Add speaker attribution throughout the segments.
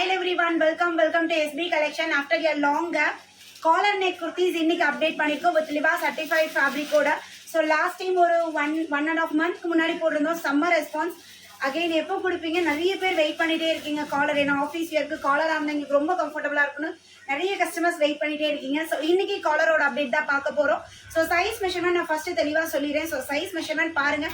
Speaker 1: Hi everyone, welcome to SB collection. After a long gap, collar neck kurtis இன்னைக்கு update பண்ணிருக்கோம் with Liva certified fabric ஓட. So last time ஒரு 1.5 month முன்னாடி போட்டிருந்தோம். Summer response again எப்போ கொடுப்பீங்க? நிறைய பேர் வெயிட் பண்ணிட்டே இருக்கீங்க காலர். ஏன்னா ஆஃபீஸ் வேர்க்கு காலர் ஆனா எங்களுக்கு ரொம்ப கம்ஃபர்டபுளா இருக்குன்னு நிறைய கஸ்டமர்ஸ் வெயிட் பண்ணிட்டே இருக்கீங்க. ஸோ இன்னைக்கு காலரோட அப்டேட் தான் பார்க்க போறோம். ஸோ சைஸ் மெஷர்மெண்ட் நான் ஃபர்ஸ்ட் தெளிவாக சொல்லிடுறேன். ஸோ சைஸ் மெஷர்மெண்ட் பாருங்க.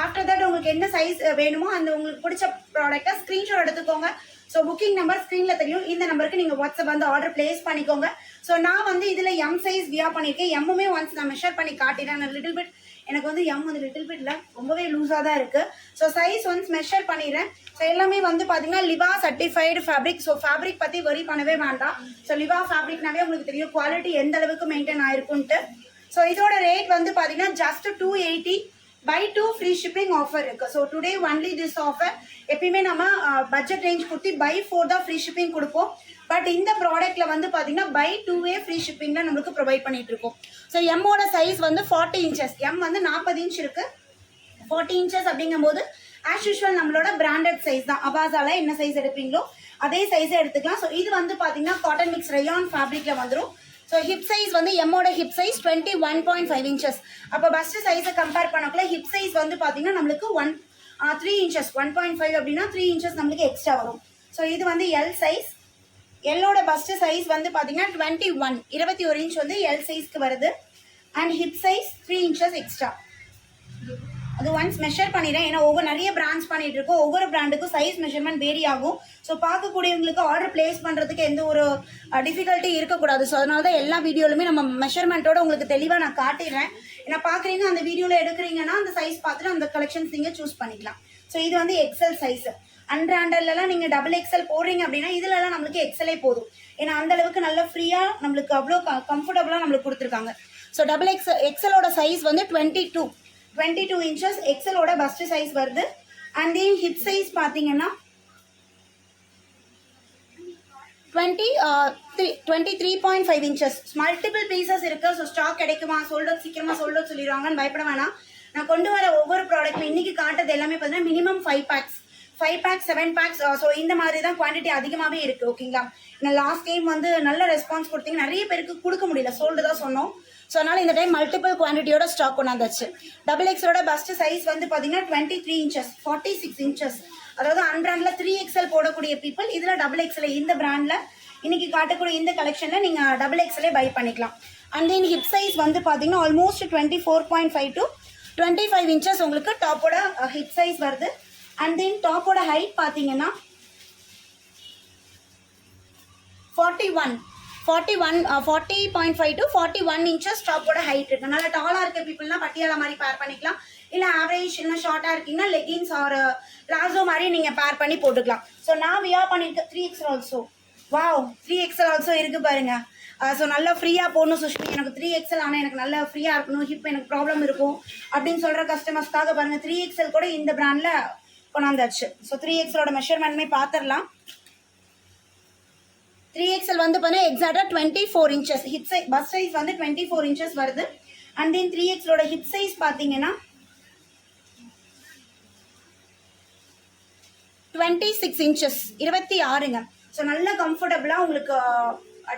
Speaker 1: ஆஃப்டர் தட் உங்களுக்கு என்ன சைஸ் வேணுமோ அந்த உங்களுக்கு பிடிச்ச ப்ராடக்ட்டை ஸ்க்ரீன்ஷாட் எடுத்துக்கோங்க. ஸோ புக்கிங் நம்பர் ஸ்க்ரீனில் தெரியும். இந்த நம்பருக்கு நீங்கள் வாட்ஸ்அப் வந்து ஆர்டர் பிளேஸ் பண்ணிக்கோங்க. ஸோ நான் வந்து இதில் எம் சைஸ் வியா பண்ணியிருக்கேன். எம்முமே ஒன்ஸ் நான் மெஷர் பண்ணி காட்டினேன். லிட்டில் பிட் எனக்கு வந்து எம் வந்து லிட்டில் பிட்ல ரொம்பவே லூஸாக தான் இருக்குது. ஸோ சைஸ் ஒன்ஸ் மெஷர் பண்ணிடுறேன். ஸோ எல்லாமே வந்து பார்த்தீங்கன்னா லிவா சர்டிஃபைடு ஃபேப்ரிக். ஸோ ஃபேப்ரிக் பற்றி வரி பண்ணவே வேண்டாம். ஸோ லிவா ஃபேப்ரிக்னாவே உங்களுக்கு தெரியும் குவாலிட்டி எந்த அளவுக்கு மெயின்டைன் ஆயிருக்குன்ட்டு. ஸோ இதோட ரேட் வந்து பார்த்தீங்கன்னா just 280. By 2 free shipping offer இருக்கு. So today only this offer. எப்பயுமே நம்ம பட்ஜெட் ரேஞ்ச் கொடுத்து பை 4 தான் ஃப்ரீ ஷிப்பிங் கொடுப்போம். பட் இந்த ப்ராடக்ட்ல வந்து பார்த்தீங்கன்னா பை 2வே ஃப்ரீ ஷிப்பிங்ல நம்மளுக்கு ப்ரொவைட் பண்ணிட்டு இருக்கோம். ஸோ எம்மோட சைஸ் வந்து 40 இன்ச்சஸ். எம் வந்து 40 இன்ச் இருக்கு. 40 இன்ச்சஸ் அப்படிங்கும்போது ஆஸ் யூஷுவல் நம்மளோட பிராண்டட் சைஸ் தான். அபாசால என்ன சைஸ் எடுப்பீங்களோ அதே சைஸை எடுத்துக்கலாம். ஸோ இது வந்து பார்த்தீங்கன்னா காட்டன் மிக்ஸ் ரயான் ஃபேப்ரிக்ல வந்துடும். ஸோ ஹிப் சைஸ் வந்து எம்மோட ஹிப் சைஸ் 21.5 இன்ச்சஸ். அப்போ பஸ்ட் சைஸை கம்பேர் பண்ணக்குள்ள ஹிப் சைஸ் வந்து பார்த்தீங்கன்னா நம்மளுக்கு 3 இன்ச்சஸ் 1.5 அப்படின்னா 3 இன்ச்சஸ் நம்மளுக்கு எக்ஸ்ட்ரா வரும். ஸோ இது வந்து எல் சைஸ். எல்லோட பஸ்ட் சைஸ் வந்து பார்த்தீங்கன்னா 21 இன்ச் வந்து எல் சைஸ்க்கு வருது. And hip size 3 inches extra. அது ஒன்ஸ் மெஷர் பண்ணிடுறேன். ஏன்னா நிறைய பிராண்ட்ஸ் பண்ணிட்டு இருக்கோம். ஒவ்வொரு பிராண்டுக்கும் சைஸ் மெஷர்மெண்ட் வேரி ஆகும். ஸோ பார்க்கக்கூடியவங்களுக்கு ஆர்டர் பிளேஸ் பண்ணுறதுக்கு எந்த ஒரு டிஃபிகல்ட்டி இருக்கக்கூடாது. ஸோ அதனால தான் எல்லா வீடியோலுமே நம்ம மெஷர்மெண்ட்டோட உங்களுக்கு தெளிவாக நான் காட்டிடுறேன். ஏன்னா பார்க்குறீங்க அந்த வீடியோவில் எடுக்கிறீங்கன்னா அந்த சைஸ் பார்த்துட்டு அந்த கலெக்ஷன்ஸ் நீங்கள் சூஸ் பண்ணிக்கலாம். ஸோ இது வந்து எக்ஸல் சைஸ். அன்பிராண்டட்லாம் நீங்கள் டபுள் எக்ஸல் போடுறீங்க அப்படின்னா இதுலலாம் நம்மளுக்கு எக்ஸலே போதும். ஏன்னா அந்த அளவுக்கு நல்ல ஃப்ரீயாக நம்மளுக்கு அவ்வளோ கம்ஃபர்டபுளாக நம்மளுக்கு கொடுத்துருக்காங்க. ஸோ டபுள் எக்ஸலோட சைஸ் வந்து 22 இன்ச்சஸ் எக்ஸலோட பஸ்ட் சைஸ் வருது. அண்ட் தென் ஹிப் சைஸ் பார்த்தீங்கன்னா 23.5 இன்ச்சஸ். மல்டிபிள் பீசஸ் இருக்கு. ஸோ ஸ்டாக் கிடைக்குமா, சீக்கிரமா சோல்டர் சொல்லிடுவாங்கன்னு பயப்பட வேணாம். நான் கொண்டு வர ஒவ்வொரு ப்ராடக்ட்டும் இன்னைக்கு காட்டுறது எல்லாமே பார்த்தீங்கன்னா மினிமம் 5 பேக்ஸ் 7 பேக்ஸ். ஸோ இந்த மாதிரி தான் குவான்டிட்டி அதிகமாகவே இருக்கு. ஓகேங்களா? நான் லாஸ்ட் டைம் வந்து நல்ல ரெஸ்பான்ஸ் கொடுத்தீங்க. நிறைய பேருக்கு கொடுக்க முடியல, சோல்டு தான் சொன்னோம். ஸோ அதனால இந்த டைம் மல்டிபிள் குவான்டிட்டியோட ஸ்டாக் கொண்டாந்துச்சு. டபுள் எக்ஸலோட பஸ்ட் சைஸ் வந்து பார்த்தீங்கன்னா 23 இன்ச்சஸ் 46 இன்ச்சஸ். அதாவது அன்பிராண்ட்ல 3XL போடக்கூடிய பீப்புள் இதில் டபுள் எக்ஸல் இந்த பிராண்ட்ல இன்னைக்கு காட்டக்கூடிய இந்த கலெக்ஷன்ல நீங்க டபுள் எக்ஸலே பை பண்ணிக்கலாம். அண்ட் தென் ஹிப் சைஸ் வந்து பார்த்தீங்கன்னா ஆல்மோஸ்ட் 24.5 to 25 இன்ச்சஸ் உங்களுக்கு டாப்போட ஹிப் சைஸ் வருது. அண்ட் தென் டாப்போட ஹைட் பார்த்தீங்கன்னா 40.5 to 41 இன்ச்சஸ் டாப்போட ஹைட் இருக்கு. நல்லா டாலா இருக்க பீப்புள்னா பட்டியாலா மாதிரி பேர் பண்ணிக்கலாம். இல்லை ஆவரேஜ் இன்னும் ஷார்ட்டாக இருக்கீங்கன்னா லெகின்ஸ் ஆர் பிளாசோ மாதிரி நீங்கள் பேர் பண்ணி போட்டுக்கலாம். ஸோ நான் வியர் பண்ணியிருக்கேன் 3XL also. Wow, 3XL also இருக்கு பாருங்க. ஸோ நல்லா ஃப்ரீயாக போடணும் சுஷ்மி, எனக்கு 3XL ஆனால் எனக்கு நல்லா ஃப்ரீயாக இருக்கணும், ஹிப் எனக்கு ப்ராப்ளம் இருக்கும் அப்படின்னு சொல்கிற கஸ்டமர்ஸ்க்காக பாருங்கள் 3XL கூட இந்த பிராண்டில் கொண்டாந்தாச்சு. ஸோ 3XLோட மெஷர்மெண்ட்மே பார்த்துடலாம். 3XL வந்து பார்த்தீங்கன்னா எக்ஸாக்டாக 24 inches. Hip size bus size வந்து 24 இன்ச்சஸ் வருது. அண்ட் தென் 3XLோட ஹிப் சைஸ் பார்த்தீங்கன்னா 26 இன்ச்சஸ் 26ங்க. ஸோ நல்ல கம்ஃபர்டபுளாக உங்களுக்கு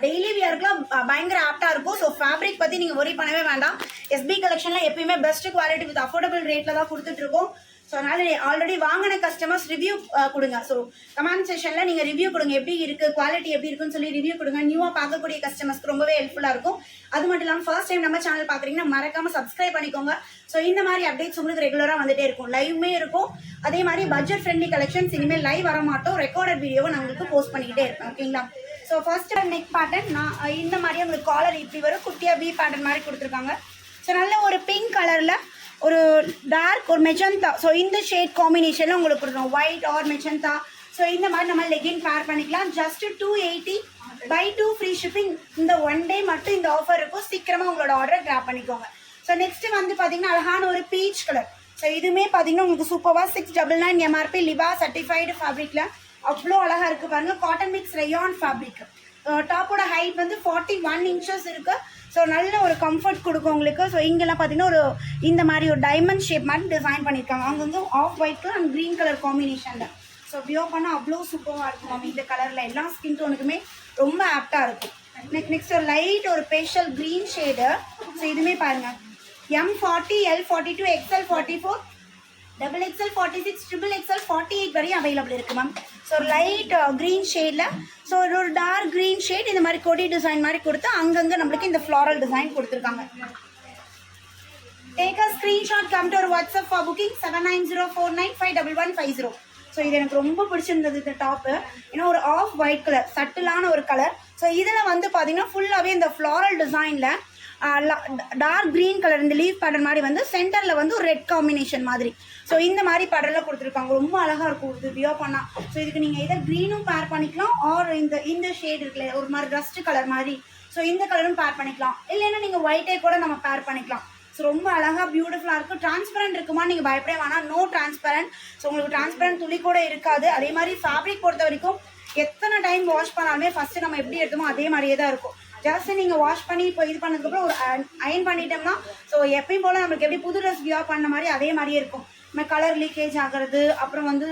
Speaker 1: டெய்லி வியர்க்குலாம் பயங்கர ஆப்டாக இருக்கும். ஸோ ஃபேப்ரிக் பற்றி நீங்கள் ஒரி பண்ணவே வேண்டாம். எஸ்பி கலெக்ஷனில் எப்பயுமே பெஸ்ட் குவாலிட்டி வித் அஃபோர்டபுள் ரேட்டில் தான் கொடுத்துட்ருக்கோம். ஸோ அதனால் ஆல்ரெடி வாங்கின கஸ்டமர்ஸ் ரிவ்யூ கொடுங்க. ஸோ கமெண்ட் செஷனில் நீங்கள் ரிவ்யூ கொடுங்க, எப்படி இருக்குது குவாலிட்டி எப்படி இருக்குன்னு சொல்லி ரிவ்யூ கொடுங்க. நியூவாக பார்க்கக்கூடிய கஸ்டமர்ஸ்க்கு ரொம்பவே ஹெல்ப்ஃபுல்லாக இருக்கும். அது மட்டும் இல்லாமல் ஃபர்ஸ்ட் டைம் நம்ம சேனல் பார்க்குறீங்கன்னா மறக்காமல் சப்ஸ்கிரைப் பண்ணிக்கோங்க. ஸோ இந்த மாதிரி அப்டேட்ஸ் உங்களுக்கு ரெகுலராக வந்துட்டே இருக்கும். லைவ்மே இருக்கும். அதே மாதிரி பட்ஜெட் ஃப்ரெண்ட்லி கலெக்ஷன்ஸ் இனிமேல் லைவ் வர மாட்டோம், ரெக்கார்டட் வீடியோவை நான் உங்களுக்கு போஸ்ட் பண்ணிக்கிட்டே இருப்பேன். ஓகேங்களா? ஸோ ஃபர்ஸ்ட் நெக் பேட்டர்ன் நான் இந்த மாதிரி உங்களுக்கு காலர் இப்படி வரும், குட்டியாக வி பேட்டர்ன் மாதிரி கொடுத்துருக்காங்க. ஸோ நல்ல ஒரு பிங்க் கலரில் ஒரு டார்க் ஒரு மெஜந்தா. ஸோ இந்த ஷேட் காம்பினேஷனில் உங்களுக்கு கொடுக்குறோம் ஒயிட் ஆர் மெஜந்தா. ஸோ இந்த மாதிரி நம்ம லெகின் பேர் பண்ணிக்கலாம். Just 280 by 2 free shipping. இந்த ஒன் டே மட்டும் இந்த ஆஃபர் இருக்கும். சீக்கிரமாக உங்களோட ஆர்டரை கிராப் பண்ணிக்கோங்க. ஸோ நெக்ஸ்ட் வந்து பார்த்தீங்கன்னா அழகான ஒரு பீச் கலர். ஸோ இதுவுமே பார்த்தீங்கன்னா உங்களுக்கு சூப்பராக 699 MRP லிவா சர்டிஃபைடு ஃபேப்ரிக்கில் அவ்வளோ அழகாக இருக்குது பாருங்கள். Cotton mix rayon fabric. டாப்போட ஹைட் வந்து 41 இன்ச்சஸ் இருக்குது. ஸோ நல்ல ஒரு கம்ஃபர்ட் கொடுக்கும் உங்களுக்கு. ஸோ இங்கெல்லாம் பார்த்தீங்கன்னா ஒரு இந்த மாதிரி ஒரு டைமண்ட் ஷேப் மாதிரி டிசைன் பண்ணியிருக்காங்க. அங்கங்கே off white and green colour காம்பினேஷனில். ஸோ வியர் பண்ணால் அவ்வளோ சூப்பராக இருக்கும் மேம். இந்த கலரில் எல்லா ஸ்கின் டோனுக்குமே ரொம்ப ஆப்டாக இருக்கும். நெக்ஸ்ட் ஒரு லைட் ஒரு பேஷல் க்ரீன் ஷேடு. ஸோ இதுவுமே பாருங்கள் M40, L42, XL44, XXL 46, XXL 48 வரையும் அவைலபிள் இருக்குது மேம். ஸோ ஒரு லைட் க்ரீன் ஷேடில் ஸோ ஒரு டார்க் க்ரீன் ஷேட் இந்த மாதிரி கொடி டிசைன் மாதிரி கொடுத்து அங்கங்கே நம்மளுக்கு இந்த ஃப்ளாரல் டிசைன் கொடுத்துருக்காங்க. Take a screenshot, come to our WhatsApp for booking 7904951150. So இது எனக்கு ரொம்ப பிடிச்சிருந்தது இந்த டாப்பு. ஏன்னா ஒரு ஆஃப் ஒயிட் கலர் சட்டிலான ஒரு கலர். ஸோ இதில் வந்து பார்த்தீங்கன்னா ஃபுல்லாகவே இந்த ஃப்ளாரல் டிசைனில் டார்க் க்ரீன் கலர் இந்த லீஃப் பேட்டர்ன் மாதிரி வந்து சென்டரில் வந்து ஒரு ரெட் காம்பினேஷன் மாதிரி. ஸோ இந்த மாதிரி பேட்டர்னில் கொடுத்துருக்காங்க. ரொம்ப அழகாக இருக்கும் இது வியர் பண்ணால். ஸோ இதுக்கு நீங்கள் எதர் க்ரீனும் பேர் பண்ணிக்கலாம் ஆர் இந்த ஷேட் இருக்குல்ல ஒரு மாதிரி ரஸ்ட் கலர் மாதிரி. ஸோ இந்த கலரும் பேர் பண்ணிக்கலாம். இல்லைன்னா நீங்கள் ஒயிட்டே கூட நம்ம பேர் பண்ணிக்கலாம். ஸோ ரொம்ப அழகாக பியூட்டிஃபுல்லாக இருக்கும். டிரான்ஸ்பரண்ட் இருக்குமா நீங்கள் பயப்படவே வேணாம். No transparent. ஸோ உங்களுக்கு டிரான்ஸ்பரண்ட் துளி கூட இருக்காது. அதே மாதிரி ஃபேப்ரிக் பொறுத்த வரைக்கும் எத்தனை டைம் வாஷ் பண்ணாலுமே ஃபஸ்ட்டு நம்ம எப்படி எடுத்தோமோ அதே மாதிரியே தான் இருக்கும். ஜஸ்ட் நீங்கள் வாஷ் பண்ணி இப்போ இது பண்ணதுக்கப்புறம் ஒரு அயன் பண்ணிட்டோம்னா ஸோ எப்பயும் போல் நம்மளுக்கு எப்படி புது ட்ரெஸ் வியர் பண்ண மாதிரி அதே மாதிரியே இருக்கும். நம்ம கலர் லீக்கேஜ் ஆகிறது அப்புறம் வந்து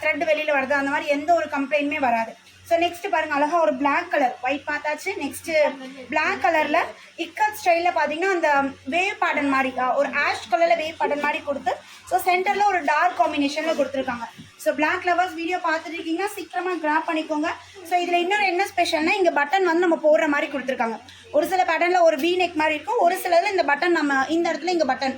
Speaker 1: த்ரெட் வெளியில் வருது அந்த மாதிரி எந்த ஒரு கம்ப்ளைண்ட்டுமே வராது. ஸோ நெக்ஸ்ட் பாருங்கள் அழகாக ஒரு பிளாக் கலர் ஒயிட் பார்த்தாச்சு. நெக்ஸ்ட்டு பிளாக் கலரில் இக்கட் ஸ்டைலில் பார்த்தீங்கன்னா அந்த வேவ் பேட்டர்ன் மாதிரி ஒரு ஆஷ் கலரில் வேவ் பேட்டர்ன் மாதிரி கொடுத்து ஸோ சென்டரில் ஒரு டார்க் காம்பினேஷனில் கொடுத்துருக்காங்க. ஸோ பிளாக் லவர்ஸ் வீடியோ பார்த்துட்டு இருக்கீங்கன்னா சீக்கிரமாக கிராப் பண்ணிக்கோங்க. ஸோ இதில் இன்னொரு என்ன ஸ்பெஷல்னா இங்கே பட்டன் வந்து நம்ம போடுற மாதிரி கொடுத்துருக்காங்க. ஒரு சில பேட்டர்னில் ஒரு வி நெக் மாதிரி இருக்கும். ஒரு சிலதில் இந்த பட்டன் நம்ம இந்த இடத்துல இங்கே பட்டன்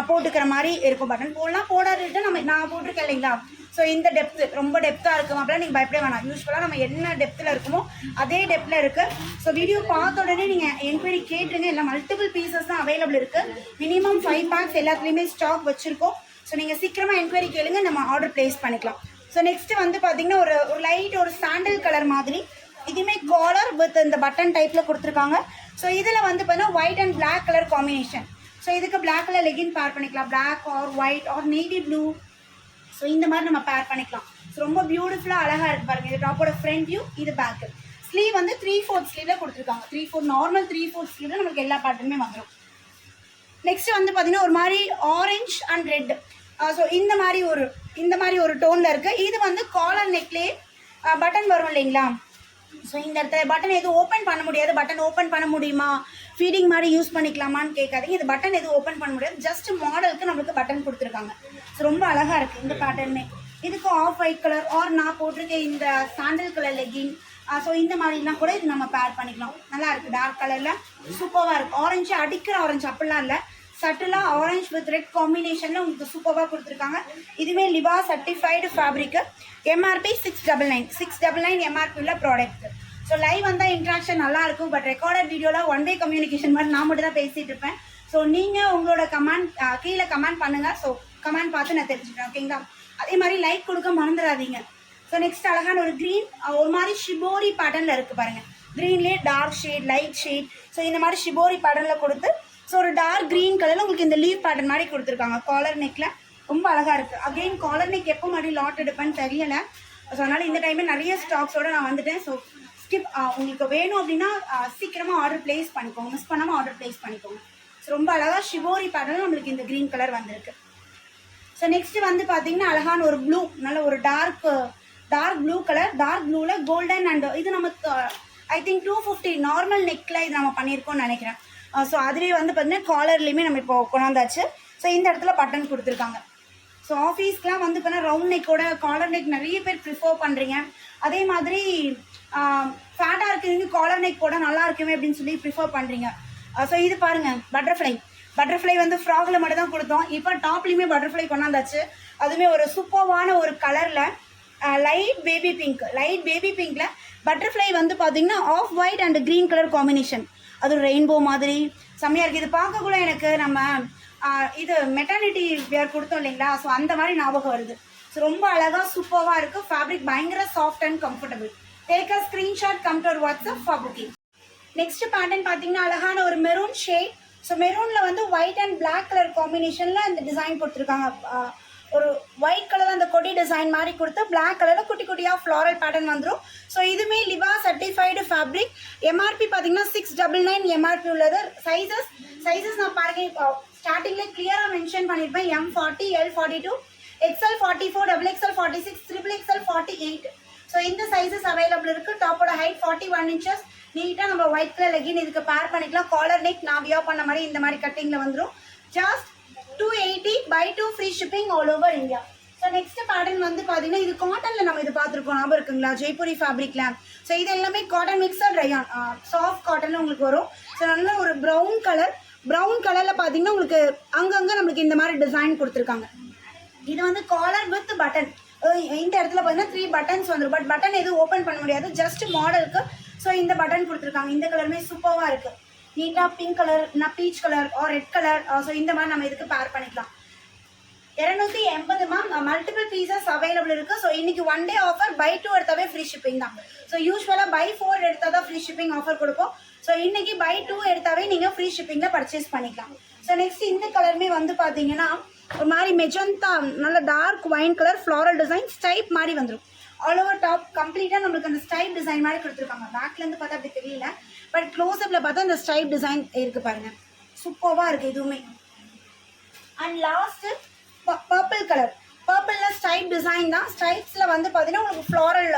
Speaker 1: போட்டுக்கிற மாதிரி இருக்கும். பட்டன் போடலாம் போடாதுட்டு நான் போட்டிருக்கேன் இல்லைங்களா. ஸோ இந்த டெப்த்து ரொம்ப டெப்த்தாக இருக்கும். அப்படிலாம் நீங்கள் பயப்பட வேணாம். யூஸ்வலாக நம்ம என்ன டெப்த்தில் இருக்குமோ அதே டெப்த்தில் இருக்குது. ஸோ வீடியோ பார்த்த உடனே நீங்கள் என்கொயரி கேட்டுருங்க. எல்லாம் மல்டிபிள் பீசஸ் தான் அவைலபிள் இருக்குது. மினிமம் 5 பேக்ஸ் எல்லாத்துலேயுமே ஸ்டாக் வச்சுருக்கோம். ஸோ நீங்கள் சீக்கிரமாக என்கொயரி கேளுங்க, நம்ம ஆர்டர் ப்ளேஸ் பண்ணிக்கலாம். ஸோ நெக்ஸ்ட்டு வந்து பார்த்தீங்கன்னா ஒரு லைட் ஒரு சாண்டல் கலர் மாதிரி இதுவுமே காலர் வித் இந்த பட்டன் டைப்பில் கொடுத்துருக்காங்க. ஸோ இதில் வந்து பார்த்தீங்கன்னா white and black colour combination. So இதுக்கு பிளாக் கலர் லெகின் பேர் பண்ணிக்கலாம். Black or white or navy blue. So இந்த மாதிரி நம்ம பேர் பண்ணிக்கலாம். ஸோ ரொம்ப பியூட்டிஃபுல்லாக அழகாக இருக்குது பாருங்கள். இது டாப்போட ஃப்ரண்ட் வியூ, இது பேக்கு. ஸ்லீவ் வந்து 3/4 ஸ்லீவில் கொடுத்துருக்காங்க. 3/4 நார்மல் 3/4 ஸ்லீவில் நமக்கு எல்லா பேட்டர்னுமே வந்துடும். நெக்ஸ்ட் வந்து பார்த்தீங்கன்னா ஒரு மாதிரி ஆரஞ்ச் அண்ட் ரெட். ஸோ இந்த மாதிரி ஒரு டோனில் இருக்குது. இது வந்து காலர் நெக்லேயே பட்டன் வரும் இல்லைங்களா. ஸோ இந்த இடத்துல பட்டன் எதுவும் ஓப்பன் பண்ண முடியாது. பட்டன் ஓப்பன் பண்ண முடியுமா, ஃபீடிங் மாதிரி யூஸ் பண்ணிக்கலாமான்னு கேட்காதீங்க. இது பட்டன் எதுவும் ஓப்பன் பண்ண முடியாது. ஜஸ்ட் மாடலுக்கு நம்மளுக்கு பட்டன் கொடுத்துருக்காங்க. ஸோ ரொம்ப அழகாக இருக்குது இந்த பேட்டர்னே. இதுக்கு ஆஃப் ஒயிட் கலர் ஆர் நான் போட்டிருக்கேன் இந்த சாண்டல் கலர் லெகின். ஸோ இந்த மாதிரிலாம் கூட இது நம்ம பேர் பண்ணிக்கலாம். நல்லா இருக்குது. டார்க் கலரில் சூப்பராக இருக்குது. ஆரஞ்சு அடிக்கிற ஆரஞ்சு அப்படிலாம் இல்லை. சட்டிலாக ஆரஞ்ச் வித் ரெட் காம்பினேஷனில் உங்களுக்கு சூப்பராக கொடுத்துருக்காங்க. இதுவே லிபா சர்டிஃபைடு ஃபேப்ரிக்கு. எம்ஆர்பி 699 எம்ஆர்பி உள்ள ப்ராடக்ட். ஸோ லைவ் வந்தால் இன்ட்ராக்ஷன் நல்லாயிருக்கும். பட் ரெக்கார்டட் வீடியோவில் ஒன் வே கம்யூனிகேஷன் மாதிரி நான் மட்டும் தான் பேசிகிட்டு இருப்பேன். ஸோ நீங்கள் உங்களோட கமெண்ட் கீழே கமெண்ட் பண்ணுங்கள். ஸோ கமெண்ட் பார்த்து நான் தெரிஞ்சுக்கிறேன். ஓகேங்களா. அதே மாதிரி லைக் கொடுக்க மறந்துடாதீங்க. ஸோ நெக்ஸ்ட் அழகான ஒரு க்ரீன் ஒரு மாதிரி ஷிபோரி பேட்டர்னில் இருக்குது பாருங்கள். க்ரீன்லேயே dark shade light shade. So இந்த மாதிரி ஷிபோரி பேட்டர்னில் கொடுத்து ஸோ ஒரு டார்க் க்ரீன் கலரில் உங்களுக்கு இந்த லீவ் பேட்டர்ன் மாதிரி கொடுத்துருக்காங்க. காலர் நெக்கில் ரொம்ப அழகாக இருக்குது. அகெயின் காலர் நெக் எப்போ மாதிரி லாட் எடுப்பேன்னு தெரியலை. ஸோ அதனால் இந்த டைமே நிறைய ஸ்டாக்ஸோடு நான் வந்துட்டேன். ஸோ ஸ்கிப் உங்களுக்கு வேணும் அப்படின்னா சீக்கிரமாக ஆர்டர் ப்ளேஸ் பண்ணிக்கோங்க. மிஸ் பண்ணாமல் ஆர்டர் ப்ளேஸ் பண்ணிக்கோங்க. ஸோ ரொம்ப அழகாக ஷிபோரி பேட்டர்ன் நம்மளுக்கு இந்த க்ரீன் கலர் வந்திருக்கு. ஸோ நெக்ஸ்ட் வந்து பார்த்தீங்கன்னா அழகான ஒரு ப்ளூ, நல்ல ஒரு டார்க் ப்ளூ கலர். டார்க் ப்ளூவில் கோல்டன் அண்ட் இது நம்ம ஐ திங்க் 250 நார்மல் நெக்கில் இது நம்ம பண்ணியிருக்கோம்னு நினைக்கிறேன். ஸோ அதுலேயே வந்து பார்த்தீங்கன்னா காலர்லேயுமே நம்ம இப்போ கொண்டாந்தாச்சு. ஸோ இந்த இடத்துல பட்டன் கொடுத்துருக்காங்க. ஸோ ஆஃபீஸ்க்கெலாம் வந்து பார்த்தீங்கன்னா ரவுண்ட் நெக்கோட காலர் நெக் நிறைய பேர் ப்ரிஃபர் பண்ணுறீங்க. அதே மாதிரி ஃபேட்டாக இருக்கிறவங்க காலர் நெக் போட நல்லா இருக்குமே அப்படின்னு சொல்லி ப்ரிஃபர் பண்ணுறீங்க. ஸோ இது பாருங்கள் பட்டர்ஃப்ளை வந்து ஃப்ராகில் மட்டும் தான் கொடுத்தோம். இப்போ டாப்லேயுமே பட்டர்ஃப்ளை கொண்டாந்தாச்சு. அதுவுமே ஒரு சூப்பர்வான ஒரு கலரில் லைட் பேபி பிங்க்கில் பட்டர்ஃப்ளை வந்து பார்த்தீங்கன்னா off white and green colour combination. அது ஒரு ரெயின்போ மாதிரி செம்மையாக இருக்குது. இது பார்க்க கூட எனக்கு நம்ம இது மெட்டர்னிட்டி வேர் கொடுத்தோம் இல்லைங்களா. ஸோ அந்த மாதிரி ஞாபகம் வருது. ஸோ ரொம்ப அழகாக சூப்பராக இருக்குது. ஃபேப்ரிக் பயங்கர soft and comfortable. Take a screenshot, come to WhatsApp for booking. Next pattern பார்த்தீங்கன்னா அழகான ஒரு மெரூன் ஷேட். ஸோ மெரூனில் வந்து ஒயிட் அண்ட் பிளாக் கலர் காம்பினேஷனில் இந்த டிசைன் கொடுத்துருக்காங்க. ஒரு ஒயிட் கலர் அந்த கொடி டிசைன் மாதிரி கொடுத்து பிளாக் கலரில் குட்டி குட்டியாக ஃப்ளாரல் பேட்டர்ன் வந்துடும். ஸோ இதுவுமே லிபா சர்டிஃபைடு ஃபேப்ரிக். எம்ஆர்பி பார்த்தீங்கன்னா 699 எம்ஆர்பி உள்ளது. சைஸஸ் நான் பாருங்க ஸ்டார்டிங்கில் கிளியராக மென்ஷன் பண்ணியிருப்பேன். M40, L42, XL 44, double XL 46, triple XL 48. So இந்த சைஸஸ் அவைலபிள் இருக்கு. டாப்போட ஹைட் 41 inches. நீட்டாக நம்ம ஒயிட் கலர் லெகின் இதுக்கு பேர் பண்ணிக்கலாம். காலர் நெக் நான் வியோ பண்ண மாதிரி இந்த மாதிரி கட்டிங்கில் வந்துடும். Just 280 by 2 free shipping all over India. So next pattern வந்து பார்த்தீங்கன்னா இது காட்டனில் நம்ம இது பார்த்துருக்கோம், ஞாபகம் இருக்குங்களா, ஜெய்ப்பூரி ஃபேப்ரிக்ல. ஸோ இது எல்லாமே காட்டன் மிக்சட் ரயான், சாஃப்ட் காட்டனில் உங்களுக்கு வரும். ஸோ நல்ல ஒரு ப்ரௌன் கலரில் பார்த்தீங்கன்னா உங்களுக்கு அங்கங்கே நம்மளுக்கு இந்த மாதிரி டிசைன் கொடுத்துருக்காங்க. இது வந்து காலர் வித் பட்டன். இந்த இடத்துல பார்த்தீங்கன்னா 3 buttons வந்துடும். பட் பட்டன் எதுவும் ஓப்பன் பண்ண முடியாது, ஜஸ்ட் மாடலுக்கு. ஸோ இந்த பட்டன் கொடுத்துருக்காங்க. இந்த கலருமே சூப்பராக இருக்குது. நீட்டாக pink colour, peach colour or red colour. So இந்த மாதிரி நம்ம இதுக்கு பேர் பண்ணிக்கலாம். 280 மேம். மல்டிபிள் பீசஸ் அவைலபிள் இருக்குது. ஸோ இன்னைக்கு 1 day ஆஃபர், பை 2 எடுத்தாவே ஃப்ரீ ஷிப்பிங் தான். ஸோ யூஸ்வலாக பை 4 எடுத்தால் தான் ஃப்ரீ ஷிப்பிங் ஆஃபர் கொடுப்போம். ஸோ இன்னைக்கு பை 2 எடுத்தாவே நீங்கள் ஃப்ரீ ஷிப்பிங்கில் பர்ச்சேஸ் பண்ணிக்கலாம். ஸோ நெக்ஸ்ட் இந்த கலருமே வந்து பார்த்தீங்கன்னா ஒரு மாதிரி மெஜந்தா, நல்ல dark wine colour, floral design, ஸ்டைப் மாதிரி வந்துடும். ஆல் ஓவர் டாப் கம்ப்ளீட்டாக நம்மளுக்கு அந்த ஸ்டைப் டிசைன் மாதிரி கொடுத்துருக்காங்க. பேக்லேருந்து பார்த்தா அப்படி தெரியல, பட் க்ளோஸ்அப்பில் பார்த்தா அந்த ஸ்டைப் டிசைன் இருக்குது பாருங்க, சூப்பராக இருக்குது இதுவுமே. அண்ட் லாஸ்ட்டு பர்பிள் கலர், பர்பிளில் ஸ்டைப் டிசைன் தான். ஸ்டைப்ஸில் வந்து பார்த்தீங்கன்னா உங்களுக்கு floral,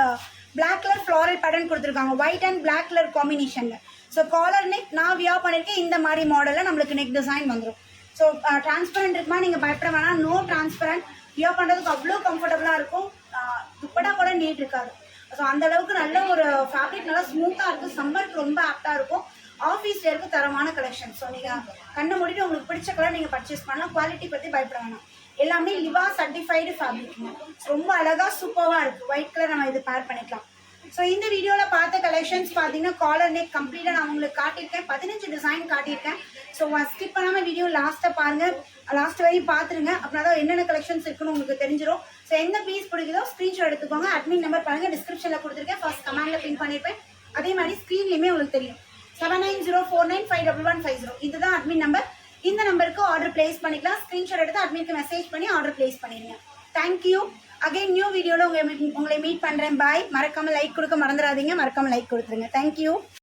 Speaker 1: black colour floral pattern கொடுத்துருக்காங்க, ஒயிட் அண்ட் பிளாக் கலர் காம்பினேஷனில். ஸோ காலர் நெக் நான் வியா பண்ணியிருக்கேன். இந்த மாதிரி மாடலில் நம்மளுக்கு நெக் டிசைன் வந்துடும். ஸோ டிரான்ஸ்பரண்ட் இருக்குமா, நீங்கள் பயப்பட வேணாம். No transparent. வியா பண்ணுறதுக்கு அவ்வளோ கம்ஃபர்டபுளாக இருக்கும். துப்பட்டா கூட நீட் இருக்காது. ஸோ அந்த அளவுக்கு நல்ல ஒரு ஃபேப்ரிக், நல்லா ஸ்மூத்தாக இருக்குது. சம்மருக்கு ரொம்ப ஆப்டாக இருக்கும். ஆஃபீஸில் இருக்க தரமான கலெக்ஷன். ஸோ நீங்கள் கண்ணை மூடிட்டு உங்களுக்கு பிடிச்ச கலர் நீங்கள் பர்ச்சேஸ் பண்ணலாம். குவாலிட்டி பற்றி பயப்பட வேணாம். எல்லாமே லிவா சர்டிஃபைடு ஃபேப்ரிக்ங்க. ரொம்ப அழகாக சூப்பராக இருக்குது. ஒயிட் கலர் நம்ம இது பேர் பண்ணிக்கலாம். ஸோ இந்த வீடியோவில் பார்த்த கலெக்ஷன்ஸ் பார்த்தீங்கன்னா காலர் நெக் கம்ப்ளீட்டாக நான் உங்களுக்கு காட்டியிருக்கேன். 15 டிசைன் காட்டியிருக்கேன். ஸோ ஸ்கிப் பண்ணாமல் வீடியோ லாஸ்ட்டாக பாருங்கள், லாஸ்ட் வரையும் பார்த்துருங்க. அப்படின்னா தான் என்னென்ன கலெக்ஷன்ஸ் இருக்குன்னு உங்களுக்கு தெரிஞ்சிடும். ஸோ எந்த பீஸ் பிடிக்குதோ ஸ்க்ரீன்ஷாட் எடுத்துக்கோங்க. அட்மின் நம்பர் பாருங்கள், டிஸ்கிரிப்ஷனில் கொடுத்துருக்கேன். ஃபர்ஸ்ட் கமெண்ட்டில் பின் பண்ணியிருப்பேன். அதே மாதிரி ஸ்க்ரீன்லேயுமே உங்களுக்கு தெரியும். 7904951150. இதுதான் அட்மின் நம்பர். இந்த நம்பருக்கு ஆர்டர் பிளேஸ் பண்ணிக்கலாம். ஸ்க்ரீன்ஷாட் எடுத்து அட்மினுக்கு மெசேஜ் பண்ணி ஆர்டர் பிளேஸ் பண்ணிடுங்க. தேங்க்யூ. அகைன் நியூ வீடியோவில் உங்களை மீட் பண்ணுறேன். பாய். மறக்காமல் லைக் கொடுக்க மறந்துடாதீங்க. மறக்காமல் லைக் கொடுத்துருங்க. தேங்க்யூ.